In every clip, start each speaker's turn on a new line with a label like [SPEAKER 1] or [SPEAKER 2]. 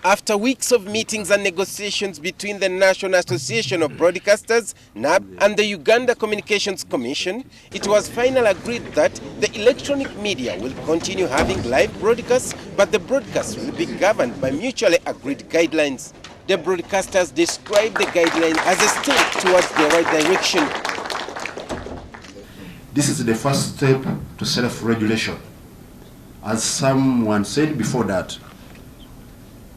[SPEAKER 1] After weeks of meetings and negotiations between the National Association of Broadcasters, NAB, and the Uganda Communications Commission, it was finally agreed that the electronic media will continue having live broadcasts, but the broadcasts will be governed by mutually agreed guidelines. The broadcasters described the guidelines as a step towards the right direction.
[SPEAKER 2] This is the first step to self-regulation. As someone said before that,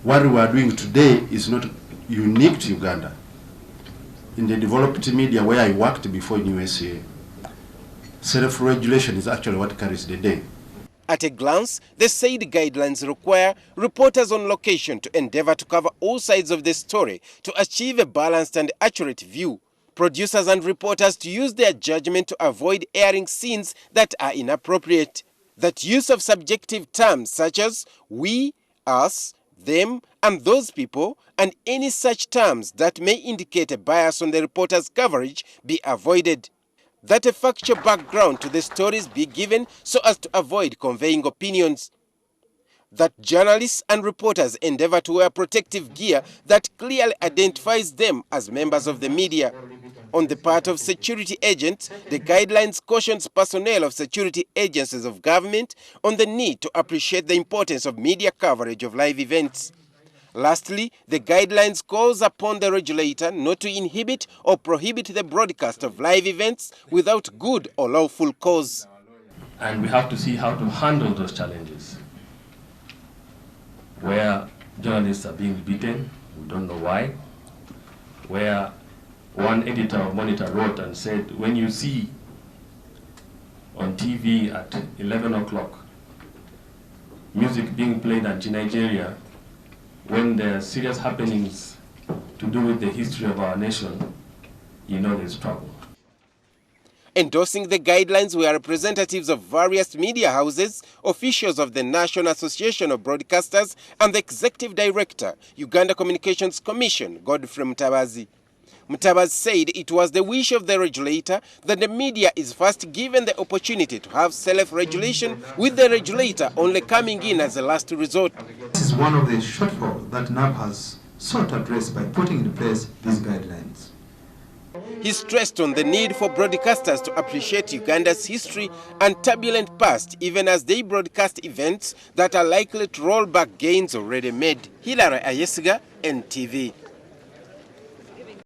[SPEAKER 2] what we are doing today is not unique to Uganda. In the developed media where I worked before in USA, self-regulation is actually what carries the day.
[SPEAKER 1] At a glance, the said guidelines require reporters on location to endeavor to cover all sides of the story to achieve a balanced and accurate view. Producers and reporters to use their judgment to avoid airing scenes that are inappropriate. That use of subjective terms such as we, us, them, and those people, and any such terms that may indicate a bias on the reporter's coverage be avoided. That a factual background to the stories be given so as to avoid conveying opinions. That journalists and reporters endeavor to wear protective gear that clearly identifies them as members of the media. On the part of security agents, the guidelines cautions personnel of security agencies of government on the need to appreciate the importance of media coverage of live events. Lastly, the guidelines calls upon the regulator not to inhibit or prohibit the broadcast of live events without good or lawful cause.
[SPEAKER 3] And we have to see how to handle those challenges. Where journalists are being beaten, we don't know why. Where one editor of Monitor wrote and said, when you see on TV at 11 o'clock music being played anti-Nigeria, when there are serious happenings to do with the history of our nation, you know there's trouble.
[SPEAKER 1] Endorsing the guidelines were representatives of various media houses, officials of the National Association of Broadcasters, and the Executive Director, Uganda Communications Commission, Godfrey Mutabazi. Mutabazi said it was the wish of the regulator that the media is first given the opportunity to have self-regulation, with the regulator only coming in as a last resort.
[SPEAKER 4] This is one of the shortfalls that NAB has sought to address by putting in place these guidelines.
[SPEAKER 1] He stressed on the need for broadcasters to appreciate Uganda's history and turbulent past, even as they broadcast events that are likely to roll back gains already made. Hilary Ayesiga, NTV.